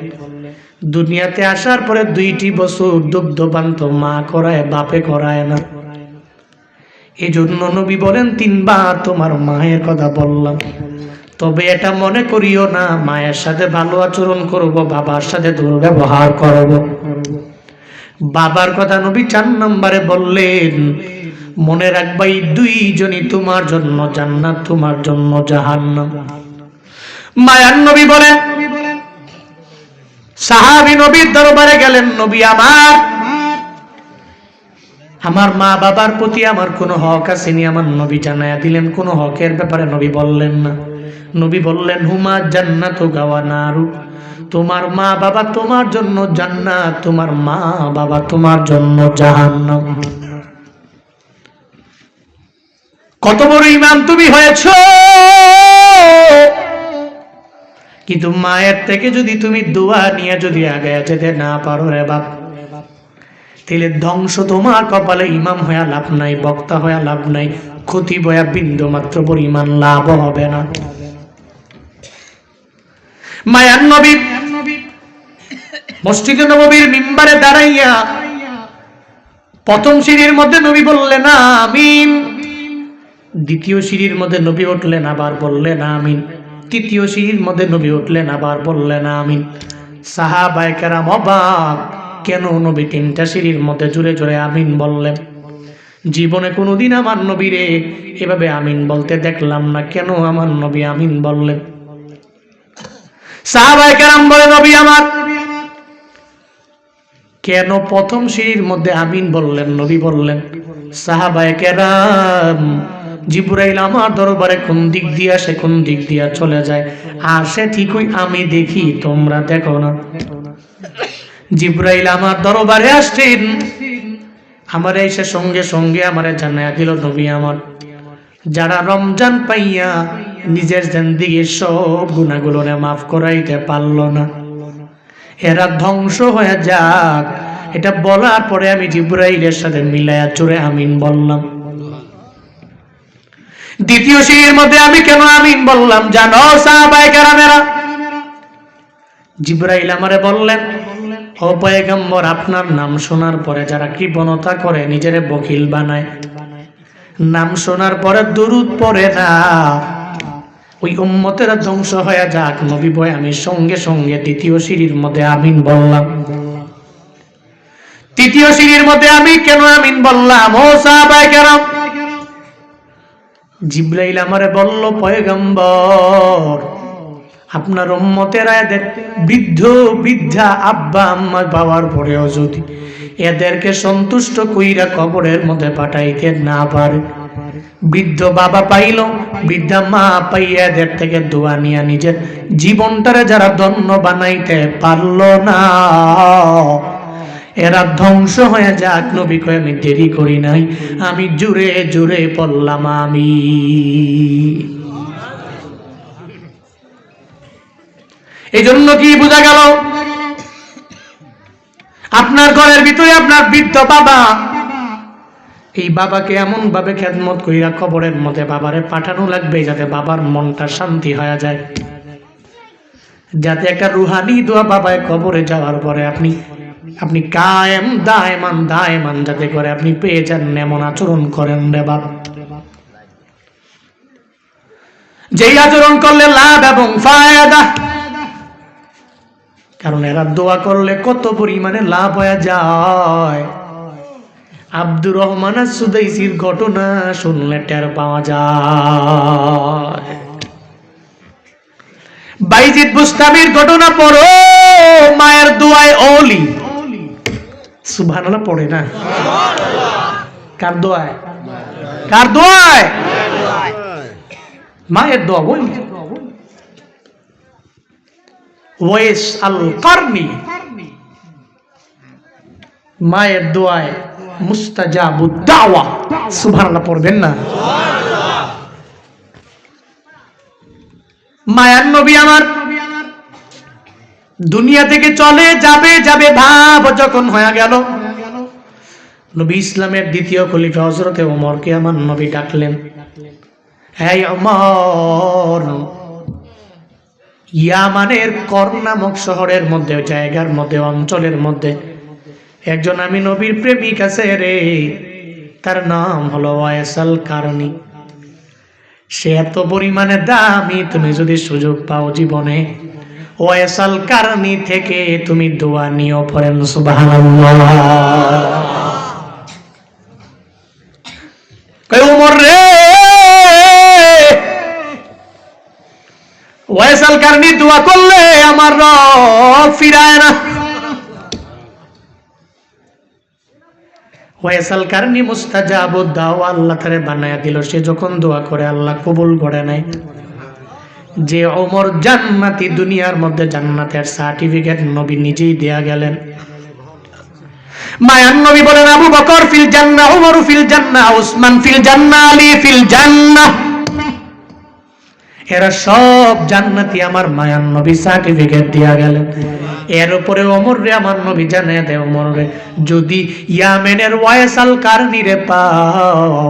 দুনিয়াতে আসার পরে 2টি বছর দুগ্ধপান তো মা করায়, বাপে করায় না। এই জন্য নবী বলেন 3 বার তোমার মায়ের কথা বললাম। তবে এটা মনে করিও না মায়ের সাথে ভালো আচরণ করব, বাবার সাথে দুর্ব্যবহার করব। বাবার কথা নবী 4 নম্বরে বললেন। মনে রাখবা এই 2 জনই তোমার জন্য জান্নাত, তোমার জন্য জাহান্নাম। মায়ার নবী বলেন, সাহাবী নবীর দরবারে গেলেন, নবী আমার মা বাবার প্রতি আমার কোনো হক আসেনি। আমার নবী জানায়া দিলেন কোনো হকের ব্যাপারে নবী বললেন না। নবী বললেন, হুমা জান্নাতু গাওয়া নারু, তোমার মা বাবা তোমার জন্য জান্নাত, তোমার মা বাবা তোমার জন্য জাহান্নাম। কত বড় ইমাম তুমি হয়েছো, কিন্তু মায়ের থেকে যদি তুমি দোয়া নিয়ে যদি আগে যেতে না পারো রে বাপ, তাহলে ধ্বংস তোমার কপালে। ইমাম হয়ে লাভ নাই, বক্তা হয়ে লাভ নাই, খতিব হয়ে বিন্দু মাত্র পরিমাণ লাভ হবে না। মায়ার নবী মসজিদে নববীর মিম্বারে দাঁড়াইয়া প্রথম সিঁড়ির মধ্যে নবী বললেন আমিন, দ্বিতীয় সিঁড়ির মধ্যে নবী উঠলেন আবার বললেন আমিন, তৃতীয় সিঁড়ির মধ্যে নবী উঠলেন আবার বললেন আমিন। সাহাবায়ে কেরাম অবাক, কেন নবী 3টা সিঁড়ির মধ্যে জোরে জোরে আমিন বললেন? জীবনে কোনোদিন আমার নবীরে এভাবে আমিন বলতে দেখলাম না, কেন আমার নবী আমিন বললেন? সাহাবায়ে কেরাম বলে, নবী আমার কেন প্রথম সিঁড়ির মধ্যে আমিন বললেন? নবী বললেন, সাহাবায়ে কেরাম, জিবরাইল আমার দরবারে কোন দিক দিয়ে আসে, কোন দিক দিয়ে চলে যায়, আসে ঠিকই আমি দেখি, তোমরা দেখো না। জিবরাইল আমার দরবারে আসছেন, আমার এসে সঙ্গে সঙ্গে আমারে জানায়া দিল, নবী আমার যারা রমজান পাইয়া নিজের জিন্দেগীর সব গুনাহগুলোরে মাফ করাইতে পারল না, এরা ধ্বংস হয়ে যাক। এটা বলার পরে আমি জিবরাইলের সাথে মিলায়া জোরে আমিন বললাম। দ্বিতীয় সিঁড়ির মধ্যে আমি কেন আমিন বললাম জানো সাহাবায়ে কেরামেরা? জিবরাইল আমারে বললেন, ও পয়গম্বর, আপনার নাম শোনার পরে যারা কৃপণতা করে, নিজেরে বখিল বানায়, নাম শোনার পরে দুরূদ পড়ে না, ওই উম্মতেরা ধ্বংস হয়ে যাক। নবী বয় আমি সঙ্গে সঙ্গে দ্বিতীয় সিঁড়ির মধ্যে আমিন বললাম। তৃতীয় সিঁড়ির মধ্যে আমি কেন আমিন বললাম ও সাহাবায়ে কেরাম? জিবরাইল আমারে বলল, পয়গম্বর, আপনার উম্মতেরা এদের বৃদ্ধ বৃদ্ধা আব্বা আম্মা পাওয়ার পরেও যদি এদেরকে সন্তুষ্ট কইরা কবরের মধ্যে পাঠাইতে না পারে, বৃদ্ধ বাবা পাইল, বৃদ্ধা মা পাইয়া এদের থেকে দোয়া নিয়া নিজের জীবনটারে যারা ধন্য বানাইতে পারল না, এরা ধ্বংস হয়ে যাক। নবী কয় আমি দেরি করি নাই, আমি জোরে জোরে পড়লাম আমি। এই জন্য কি বোঝা গেল? আপনার ঘরের ভিতরে আপনার বৃদ্ধ বাবা, এই বাবাকে এমন ভাবে খেদমত কইরা কবরের মধ্যে বাবারে পাঠানো লাগবে যাতে বাবার মনটা শান্তি হয়ে যায়, যাতে একটা রুহানি দোয়া বাবায় কবরে যাওয়ার পরে আপনি কায়েম দায়মান যাতে করে আপনি পেয়ে যান, এমন আচরণ করেন রে বাপ, যেই আচরণ করলে লাভ এবং ফায়দা। কারণ এরা দোয়া করলে কত পরিমাণে লাভ হয়ে যায়। আব্দুর রহমান সুদাইসির ঘটনা শুনলে টের পাওয়া যায়। বাইজিদ বুস্তামির ঘটনা পড়ো, মায়ের দোয়ায় ওলি। সুবহানাল্লাহ পড়ে না? কার দোয়ায়? কার দোয়ায়? মায়ের দোয়া। বলি ওয়েস আল কারনি, মায়ের দোয়ায় মুস্তাজাবুদ দাওয়া। সুবহানাল্লাহ পড়বেন না? মায়ার নবী আমার দুনিয়া থেকে চলে যাবে ভাব যখন হয়ে গেল, নবী ইসলামের দ্বিতীয় খলিফা হযরতে ওমরকে আমার নবী ডাকলেন, হে ওমর, ইয়ামানের কর্ণ নামক শহরের মধ্যে, জায়গার মধ্যে, অঞ্চলের মধ্যে একজন আমি নবীর প্রেমিক আছে রে, তার নাম হলো ওয়াইসাল কারনী। সে এত পরিমাণে দামি, তুমি যদি সুযোগ পাও জীবনে ওয়াইসাল কারনী থেকে তুমি দোয়া নিও, পড়েন সুবহানাল্লাহ। কই ওমর রে, ওয়াইসাল কারনী দোয়া করলে আমার রব ফিরায় না। ওয়াইসাল কারনী মুস্তাজাবুদ দাওয়া, আল্লাহ তারে বানায়া দিল। সে যখন দোয়া করে আল্লাহ কবুল করে নাই। যে ওমর জান্নাতি, দুনিয়ার মধ্যে জান্নাতের সার্টিফিকেট নবী নিজেই দেয়া গেলেন। মায়ান নবী বলেন, আবু বকর ফিল জান্নাহ, ওমর ফিল জান্নাহ, উসমান ফিল জান্নাহ, আলী ফিল জান্নাহ। এরা সব জান্নাতি, আমার মায়ান নবী সার্টিফিকেট দিয়া গেলেন। এর উপরে ওমর রে আমার নবী জানিয়ে দেয়, ওমর রে যদি ইয়ামেনের ওয়াইসাল কারনী রে পাও,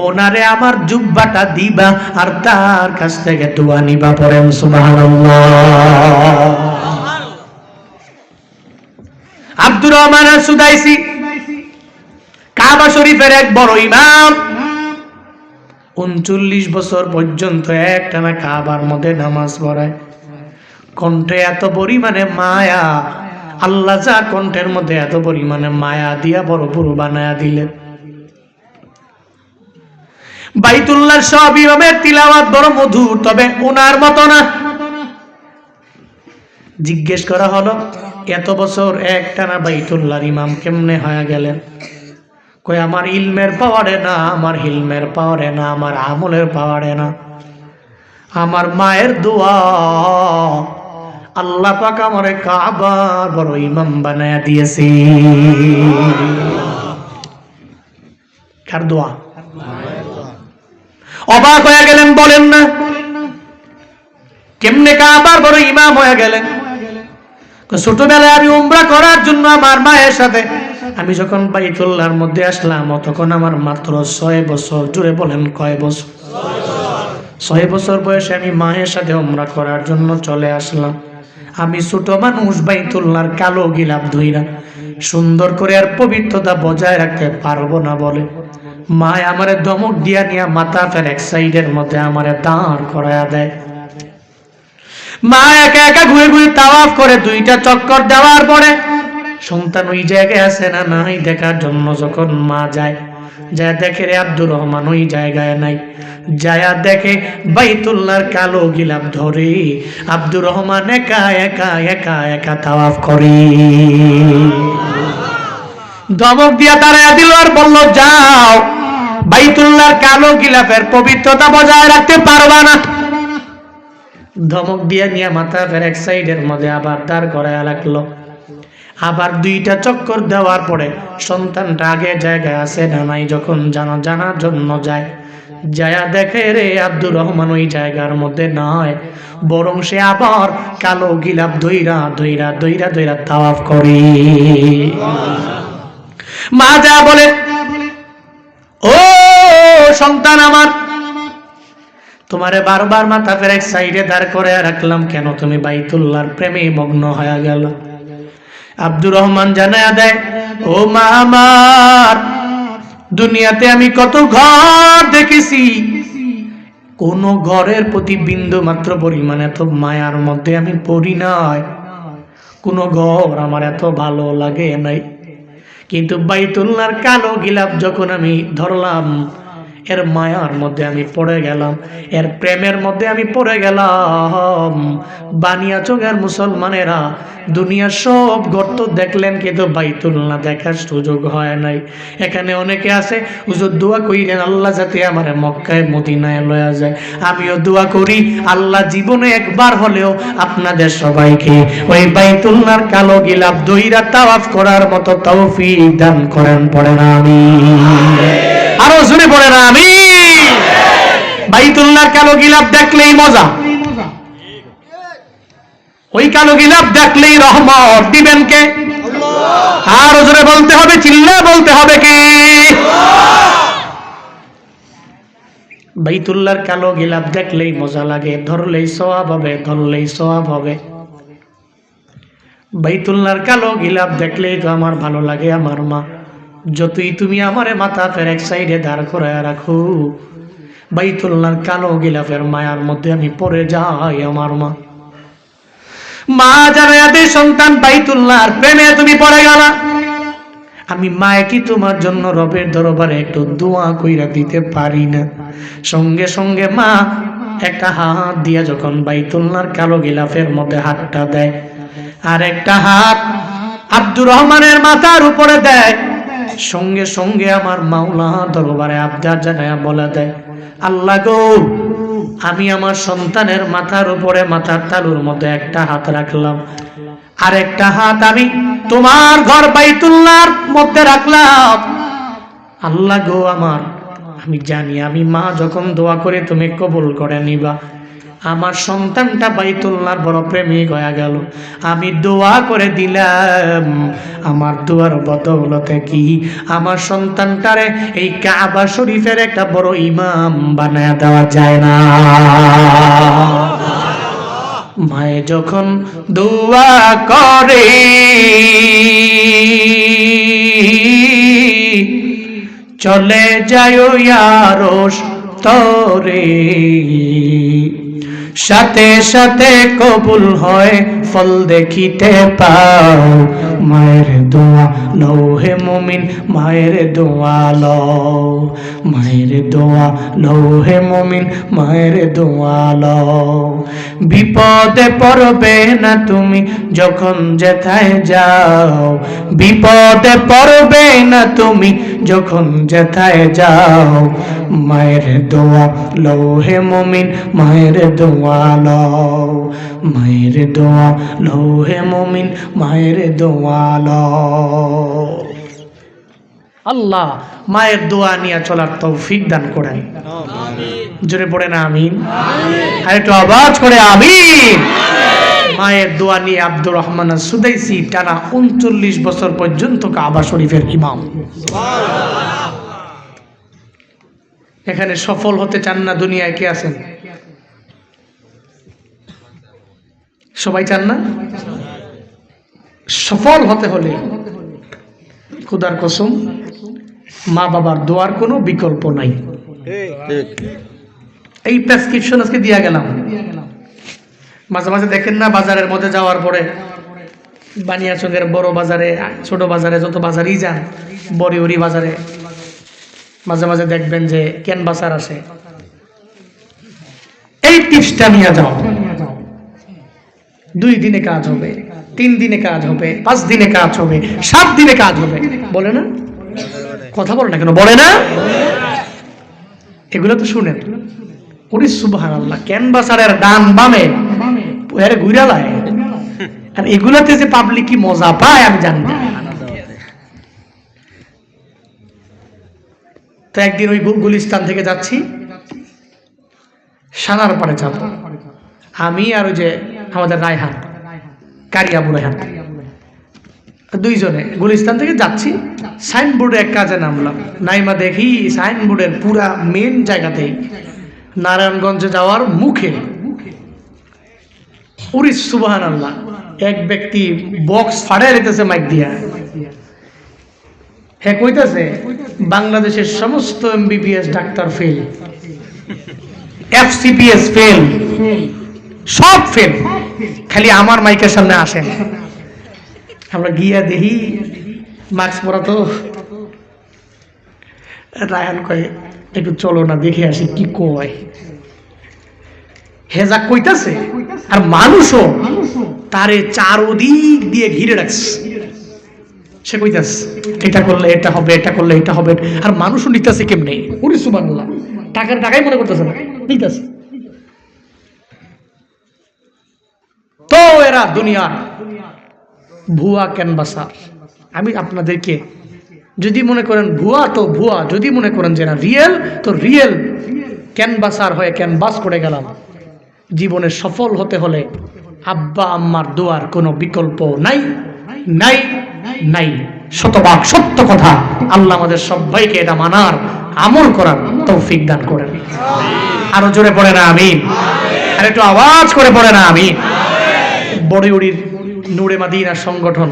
ওনারে আমার জুব্বাটা দিবা আর তার কাছ থেকে দোয়া নিবা, পড়েন সুবহানাল্লাহ। আব্দুর রহমান সুদাইসি কাবা শরীফের এক বড় ইমাম, 39 বছর পর্যন্ত একটানা কাবার মধ্যে নামাজ পড়ায়। কণ্ঠে এত পরিমাণে মায়া, আল্লাহ যা কণ্ঠের মধ্যে এত পরিমাণে মায়া দিয়া বড় বড় বানায়া দিলেন। বাইতুল্লাহর সব ইমামের তিলাওয়াত বড় মধুর, তবে ওনার মতো না। জিজ্ঞেস করা হলো, এত বছর একটানা বাইতুল্লাহর ইমাম কেমনে হয়ে গেলেন? কই আমার ইলমের পাওয়ারে না, আমার হিলমের পাওয়ারে না, আমার আমলের পাওয়ারে না, আমার মায়ের দোয়া। আল্লাহ পাক আমারে কাবার বড় ইমাম বানায়া দিয়েছে। কার দোয়া? অবাক হয়ে গেলেন, বলেন না কেমনে কাবার বড় ইমাম হয়ে গেলেন? ছোটবেলায় আমি উমরা করার জন্য আমার মায়ের সাথে আমি যখন বাইতুল্লাহর মধ্যে আসলাম, তখন আমার মাত্র 6 বছর। জুড়ে বলেন কয় বছর? 6 বছর বয়সে আমি মায়ের সাথে উমরা করার জন্য চলে আসলাম। আমি ছোট মানুষ, বাইতুল্লাহর কালো গিলাফ ধইরা সুন্দর করে আর পবিত্রতা বজায় রাখতে পারবো না বলে মা আমারে ধমক দিয়া নিয়া মাথা ফের এক সাইডের মধ্যে আমারে দাঁড় করায়া দেয়। মা একা একা ঘুরে ঘুরে তাওয়াফ করে 2টা চক্কর দেওয়ার পরে সন্তান ওই জায়গায় আছে না নাই দেখার জন্য যখন মা যায়, যা দেখে রে আব্দুর রহমান ওই জায়গায় নাই। যায়া দেখে বাইতুল্লাহর কালো গিলাফ ধরে আব্দুর রহমান একা একা একা একা তাওয়াফ করে। ধমক দিয়া তাড়াইয়া দিল আর বলল, যাও, বাইতুল্লাহর কালো গিলাফের পবিত্রতা বজায় রাখতে পারবা না। ধমক দিয়া নিয়ে মাথা ফের এক সাইডের মধ্যে আবার দাঁড় করায়া লাগলো। আবার 2টা চক্কর দেওয়ার পরে সন্তানটা আগে জায়গায় আছে না নাই যখন জানার জন্য যায়, যায়া দেখে রে আব্দুর রহমান ওই জায়গার মধ্যে নয়, বরং সে আবার কালো গিলাফ ধইরা ধইরা ধইরা ধইরা তাওয়াফ করে। মা যা বলে, ও সন্তান আমার, তোমারে বারবার মাথা ফের এক সাইডে দাঁড় করে রাখলাম কেন? তুমি বাইতুল্লাহর প্রেমে মগ্ন হয়ে গেল। আব্দুর রহমান জানায়া দেয়, ও মা আমার, দুনিয়াতে আমি কত ঘর দেখেছি, কোন ঘরের প্রতি বিন্দু মাত্র পরিমাণ এত মায়ার মধ্যে আমি পড়ি নাই, কোন ঘর আমার এত ভালো লাগে নাই। কিন্তু বাইতুল্লাহর কালো গিলাফ যখন আমি ধরলাম, এর মায়ার মধ্যে আমি পড়ে গেলাম, এর প্রেমের মধ্যে আমি পড়ে গেলাম। বানিয়া চোখের মুসলমানেরা দুনিয়ার সব গর্ত দেখলেন, কিন্তু বাইতুল্লাহ দেখার সুযোগ হয় নাই। এখানে অনেকে আছে, হুজুর দোয়া কইলেন আল্লাহ যাতে আমার মক্কায় মদিনায় লয়া যায়। আমিও দোয়া করি আল্লাহ জীবনে একবার হলেও আপনাদের সবাইকে ওই বাইতুল্লাহর কালো গিলাফ ধইরা তাওয়াফ করার মতো তৌফিক দান করেন। পড়ে না আমিন? আরো জোরে পড়ে না আমিন? বাইতুল্লাহর কালো গিলাফ দেখলেই মজা, ওই কালো গিলাফ দেখলেই রহমত দিবেন কে? আর জোরে বলতে হবে, চিল্লা বলতে হবে কি? বাইতুল্লাহর কালো গিলাফ দেখলেই মজা লাগে, ধরলেই সওয়াব হবে, ধরলেই সওয়াব হবে। বাইতুল্লাহর কালো গিলাফ দেখলেই তো আমার ভালো লাগে। আমার মা, যতই তুমি আমারে মাথা ফের এক সাইডে দাঁড় করায় রাখো, বাইতুল্লাহর কালো গিলাফের মায়ার মধ্যে আমি পড়ে যাই। আমার মা, মা জানায়া দে সন্তান, বাইতুল্লাহর প্রেমে তুমি পড়ে গেলা। আমি মায়ে কি তোমার জন্য রবের দরবারে একটু দোয়া কইরা দিতে পারি না? সঙ্গে সঙ্গে মা একটা হাত দিয়া যখন বাইতুল্লাহর কালো গিলাফের মধ্যে হাতটা দেয়, আর একটা হাত আব্দুর রহমানের মাথার উপরে দেয়, সঙ্গে সঙ্গে আমার মাওলা দরবারে আবদার জানায়া বলে দেয়, আল্লাহ গো, আমি আমার সন্তানের মাথার উপরে, মাথার তালুর মধ্যে একটা হাত রাখলাম, আর একটা হাত আমি তোমার ঘর বাইতুল্লাহর মধ্যে রাখলাম। আল্লাহ গো আমার, আমি জানি আমি মা যখন দোয়া করে তুমি কবুল করে নিবা। আমার সন্তানটা বাইতুল্লাহর বড় প্রেমিক হয়ে গেল। আমি দোয়া করে দিলাম, আমার দোয়ার বদৌলতে কি আমার সন্তানটারে এই কাবা শরীফের একটা বড় ইমাম বানায় দেওয়া যায় না? মায়ে যখন দোয়া করে, চলে যায় আরশ তরে, সাথে সাথে কবুল হয়, ফল দেখিতে পাও। মায়ের দোয়া লৌহে মুমিন, মায়ের দোয়া লও, মায়ের দোয়া লৌহে মুমিন, মায়ের দোয়া লও। বিপদে পড়বে না তুমি যখন যেথায় যাও, বিপদে পড়বে না তুমি যখন যেথায় যাও। মায়ের দোয়া লৌহে মুমিন, মায়ের দোয়া লও, মায়ের দোয়া লৌহে মুমিন, মায়ের দোয়া লও। আল্লাহ মায়ের দোয়া নিয়ে চলার তৌফিক দান করেন। জোরে পড়ে না আমিন? আর একটু আওয়াজ করে আমিন। মায়ের দোয়া নিয়ে আব্দুর রহমান সুদাইসি টানা ৩৯ বছর পর্যন্ত কাবা শরীফের ইমাম। এখানে সফল হতে চান না দুনিয়ায় কে আছেন? সবাই চান না? সফল হতে হলে খোদার কসম মা বাবার দোয়ার কোনো বিকল্প নাই। এই প্রেসক্রিপশন আজকে দিয়া গেলাম। মাঝে মাঝে দেখেন না, বাজারের মধ্যে যাওয়ার পরে, বানিয়াচঙ্গের বড় বাজারে, ছোট বাজারে, যত বাজারেই যান, বড়িউরি বাজারে মাঝে মাঝে দেখবেন যে ক্যানভাসার আসে, এই টিপসটা নিয়ে যাও, 2 দিনে কাজ হবে, 3 দিনে কাজ হবে, 5 দিনে কাজ হবে, 7 দিনে কাজ হবে। বলে না? কথা বলে না কেন? বলে না? এগুলো তো শুনেন। ওরে সুবহানাল্লাহ, ক্যানভাসারের ডান বামে এরে ঘুরালায়, আর এগুলাতে যে পাবলিক কি মজা পায় আমি জানি না। তো একদিন ওই গুলিস্তান থেকে যাচ্ছি, সানার পাড়ে যাব আমি আর ওই যে আমাদের রায়হান, কারিয়াবু রায়হান, 2 জনে গুলিস্তান থেকে যাচ্ছি। সাইনবোর্ডে এক কাজে নামলাম, নাইমা দেখি সাইনবোর্ডের পুরা মেন জায়গাতেই নারায়ণগঞ্জে যাওয়ার মুখে, ওরে সুবহানাল্লাহ, এক ব্যক্তি বক্স ফাড়াই রেখেছে মাইক দিয়া। হ্যাঁ কইতাছে বাংলাদেশের সমস্ত MBBS doctor fail, FCPS fail, সব ফেল, খালি আমার মাইকের সামনে আসেন। আমরা গিয়া দেখি মাস্ক পরা তো। রায়হান কয় একটু চলো না দেখে আসি কি কয়। হেজা কইতাছে আর মানুষও তারে চারদিক দিয়ে ঘিরে রাখছে। সে কইতাছে এটা করলে এটা হবে, এটা করলে এটা হবে, আর মানুষও নিতেছে কেমনে? ওরে সুবহানাল্লাহ, টাকাই মনে করতেছে না, নিতেছে। তো এরা দুনিয়ার ভুয়া ক্যানভাসার। আমি আপনাদেরকে, যদি মনে করেন ভুয়া তো ভুয়া, যদি মনে করেন যে না রিয়েল তো রিয়েল ক্যানভাসার হয়ে ক্যানভাস করে গেলাম। জীবনে সফল হতে হলে আব্বা আম্মার দোয়ার কোনো বিকল্প নাই, নাই, নাই। শতভাগ সত্য কথা। আল্লাহ আমাদের সবাইকে এটা মানার, আমল করার তৌফিক দান করেন। আরো জোরে পড়ে না আমিন। আর একটু আওয়াজ করে পড়ে না আমিন। বড়িউড়ির নূরে মাদিনা সংগঠন,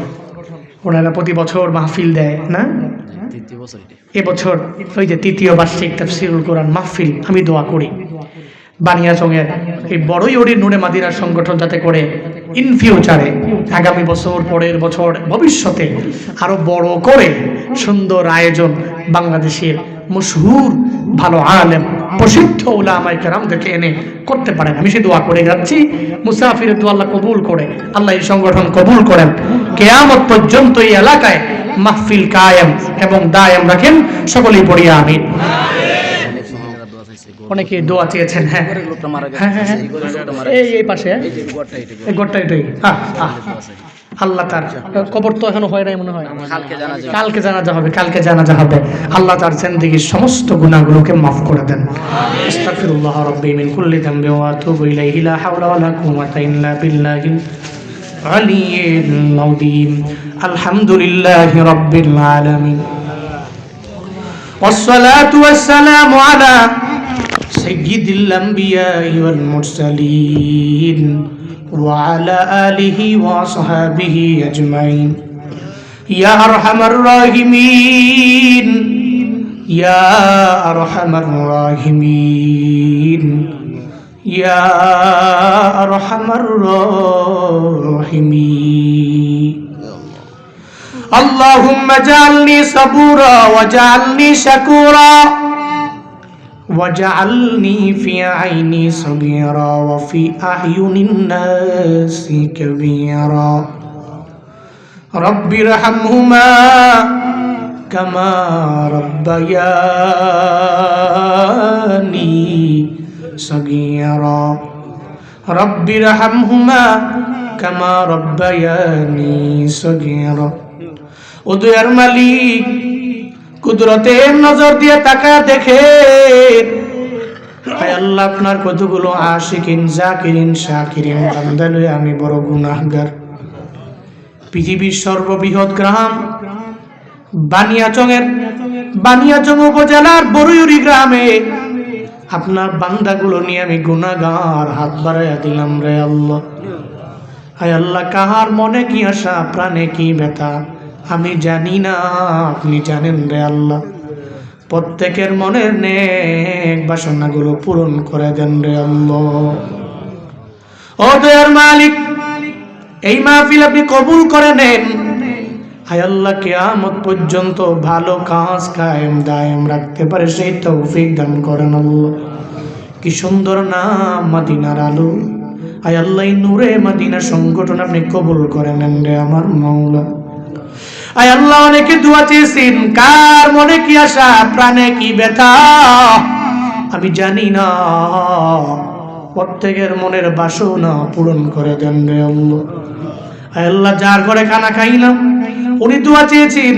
ওনারা প্রতি বছর মাহফিল দেয় না? এবছর ওই যে ৩য় বার্ষিক তাফসীরুল কোরআন মাহফিল, আমি দোয়া করি বানিয়াচংয়ের এই বড়ইউড়ির নূরে মাদিনা সংগঠন যাতে করে ইন ফিউচারে, আগামী বছর, পরের বছর, ভবিষ্যতে আরো বড় করে সুন্দর আয়োজন, বাংলাদেশের মশহুর ভালো আলেম প্রসিদ্ধ উলামায়ে কেরামদেরকে এনে করতে পারেন। আমি সে দোয়া করে যাচ্ছি, মুসাফিরের দোয়া আল্লাহ কবুল করে, আল্লাহ এই সংগঠন কবুল করেন, কিয়ামত পর্যন্ত এই এলাকায় মাহফিল কায়েম এবং দায়েম রাখেন। সকলেই পড়ি আমিন। অনেকে দোয়া চেয়েছেন। হ্যাঁ এই পাশে আল্লাহ তার কবর তো এখনো হয় নাই মনে হয়, কালকে জানাজা হবে, কালকে জানাজা হবে। আল্লাহ তার জিন্দেগীর সমস্ত গুনাহগুলোকে মাফ করে দেন। আস্তাগফিরুল্লাহ রাব্বি মিন কুল্লি যামবি ওয়া আতুবু ইলাইহি লা হাওলা ওয়া লা কুওয়াতা ইল্লা বিল্লাহিল আলিয়্যিল আযীম। আলহামদুলিল্লাহি রাব্বিল আলামিন ওয়াসসালাতু ওয়াসসালামু আলা সাইয়্যিদিল আমবিয়াই ওয়াল মুরসালিন ওয়া আলা আলিহি ওয়া আসহাবিহি আজমাইন। ইয়া আরহামার রাহিমিন, ইয়া আরহামার রাহিমিন, ইয়া আরহামার রাহিমিন। আল্লাহুম্মা জাআলনি সাবুরা ওয়া জাআলনি শাকুরা ওয়াজআলনি ফি আইনি সাগীরা ওয়া ফি আ'য়ুনিন নাসি কাবীরা। রাব্বিরহামহুমা কামা রাব্বায়ানি সাগীরা। রাব্বিরহামহুমা কামা রাব্বায়ানি সাগীরা। ও দয়ার মালিক, কুদরতের নজর দিয়ে তাকায় দেখেন, হায় আল্লাহ আপনার কতগুলো আশিকিন, জাকিরিন, শাকিরিন বান্দা লয়ে আমি বড় গুনাহগার। পৃথিবীর সর্ববৃহৎ গ্রাম বানিয়াচং উপজেলার বড়ইউড়ি গ্রামে আপনার বান্দাগুলো নিয়ে আমি গুনাহগার, হাত বাড়াইয়া দিলাম রে আল্লাহ। হায় আল্লাহ, কাহার মনে কি আশা, প্রাণে কি ব্যথা আমি জানি না, আপনি জানেন রে আল্লাহ। প্রত্যেকের মনের নেক বাসনাগুলো পূরণ করে দেন রে আল্লাহ। ও দয়ার মালিক, এই মাহফিল আপনি কবুল করে নেন। হায় আল্লাহ, কিয়ামত পর্যন্ত ভালো কাজ কায়েম দায়েম রাখতে পারে সেই তৌফিক দান করেন আল্লাহ। কি সুন্দর নাম, মদিনার আলো। হায় আল্লাহ, এই নূরে মদিনা সংগঠন আপনি কবুল করে নেন রে আমার মাওলা। আয় আল্লাহ, অনেকে দোয়া চেয়েছেন, কার মনে কি আশা, প্রাণে কি ব্যথা আমি জানি না, প্রত্যেকের মনের বাসনা পূরণ করে দেন রে আল্লাহ। আয় আল্লাহ, যার ঘরে খানা খাইলাম উনি দোয়া চেয়েছেন,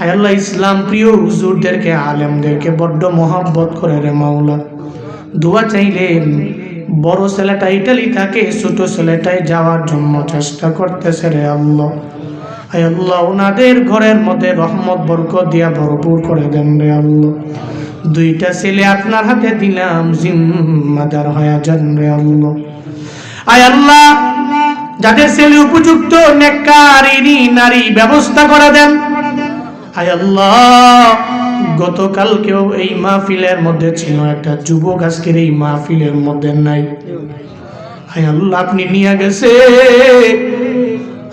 আয় আল্লাহ, ইসলাম প্রিয় হুজুরদেরকে, আলেমদেরকে বড্ড মহব্বত করে রে মাওলা। দোয়া চাইলেন, বড় ছেলেটা ইটালি থাকে, ছোট ছেলেটাই যাওয়ার জন্য চেষ্টা করতেছে রে আল্লাহ। আয় আল্লাহ, ওনাদের ঘরের মধ্যে রহমত বরকত দিয়া ভরপুর করে দেন রে আল্লাহ। দুইটা ছেলে আপনার হাতে দিলাম, জিম্মাদার হয়ে যান রে আল্লাহ। আয় আল্লাহ, যাদের ছেলে উপযুক্ত নেককারিনী নারী ব্যবস্থা করে দেন। আয় আল্লাহ, গতকালকেও এই মাহফিলের মধ্যে ছিল একটা যুবক, আজকের এই মাহফিলের মধ্যে নাই। আয় আল্লাহ, আপনি নিয়ে গেছে।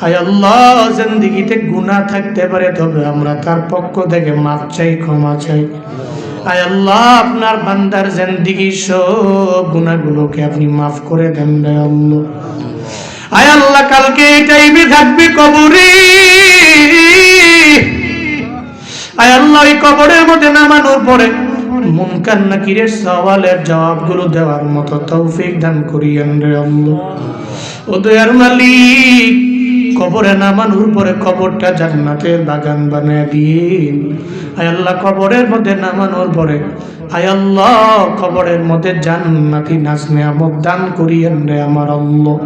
আয় আল্লাহ, জিন্দেগিতে গুনাহ থাকতে পারে, তবে আমরা তার পক্ষ থেকে মাফ চাই, ক্ষমা চাই। আয় আল্লাহ, আপনার বান্দার জিন্দেগির সব গুনাহগুলোকে আপনি মাফ করে দেন রে আল্লাহ। আয় আল্লাহ, কালকে এই টাইমে থাকবে কবরে। আয় আল্লাহ, এই কবরের মধ্যে নামানোর পরে মুনকার নাকিরের সওয়ালের জবাবগুলো দেওয়ার মতো তৌফিক দান করিয়েন রে আল্লাহ। ও দয়ার মালিক, কবরে নামানোর পরে কবরটা জান্নাতের বাগান বানিয়ে দিন। আয় আল্লাহ, কবরের মধ্যে নামানোর পরে আয় আল্লাহ, কবরের মধ্যে জান্নাতি নাজ নেয়ামত দান করিয়েন রে আমার আল্লাহ।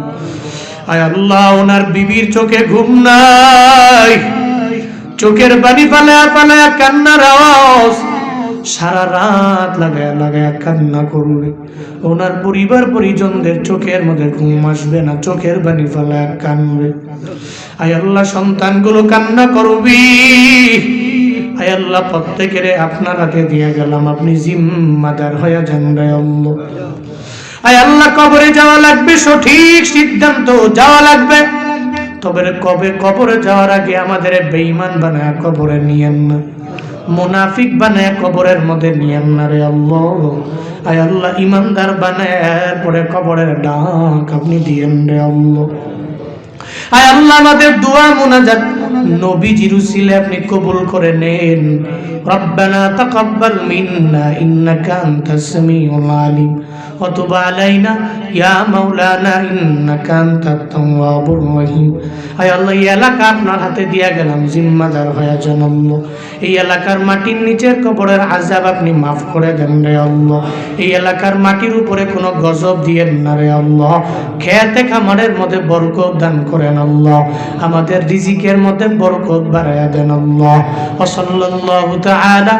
আয় আল্লাহ, ওনার বিবির চোখে ঘুম নাই, চোখের পানি ফালায়া ফালায়া কান্নার আওয়াজ, সারা রাত লাগায়া লাগায়া কান্না করবে। ওনার পরিবার পরিজনদের চোখের মধ্যে ঘুম আসবে না, চোখের পানি ফালায়া কানবে। আয় আল্লাহ, সন্তানগুলো কান্না করবি। আয় আল্লাহ, প্রত্যেকের আপনার হাতে দিয়ে গেলাম, আপনি জিম্মাদার হয়ে যান রে আল্লাহ। আয় আল্লাহ, কবরে যাওয়া লাগবে, সঠিক সিদ্ধান্ত যাওয়া লাগবে। তবে কবে কবরে যাওয়ার আগে আমাদের বেঈমান বানায় কবরে নিয়েন না, মুনাফিক বানায় কবরের মধ্যে নিয়েন না রে আল্লাহ। আয় আল্লাহ, ইমানদার বানায় পরে কবরের ডাক আপনি দিয়েন রে আল্লাহ। আয় আল্লাহ, আমাদের দোয়া মুনাজাত নবীজির উসিলে আপনি কবুল করে নেন। রব্বানা তাকাব্বাল মিন্না ইন্নাকা আনতাস সামিউল আলিম ওয়া তুব আলাইনা ইয়া মাওলানা ইন্নাকা আনতাত তাওয়াবুর রহিম। আয় আল্লাহ, এই এলাকা আপনার হাতে দিয়া গেলাম, জিম্মাদার হয়ে যান আল্লাহ। এই এলাকার মাটির নিচের কবরের আযাব আপনি মাফ করে দেন রে আল্লাহ। এই এলাকার মাটির উপরে কোনো গজব দিয়েন না রে আল্লাহ। খেতে খামারের মধ্যে বরকত দান করেন আল্লাহ। আমাদের রিজিকের মধ্যে বরকত বাড়ায়া দেন আল্লাহ। ওয়া সাল্লাল্লাহু তাআলা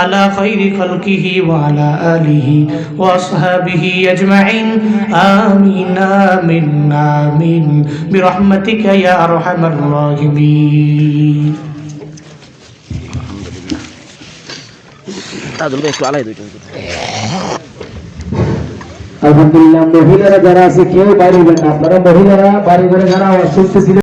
আলা খায়রি খালকিহি ওয়া আলা আলিহি ওয়া আসহাবিহি আজমাইন। আমিন আমিন আমিন বিরহমাতিকা ইয়া আরহামার রাহিমিন। আলহামদুলিল্লাহ। মহিলারা যারা আছে কেউ বাইরে না, আপনারা মহিলারা বাড়ি ঘরে যারা শুনতেছিলেন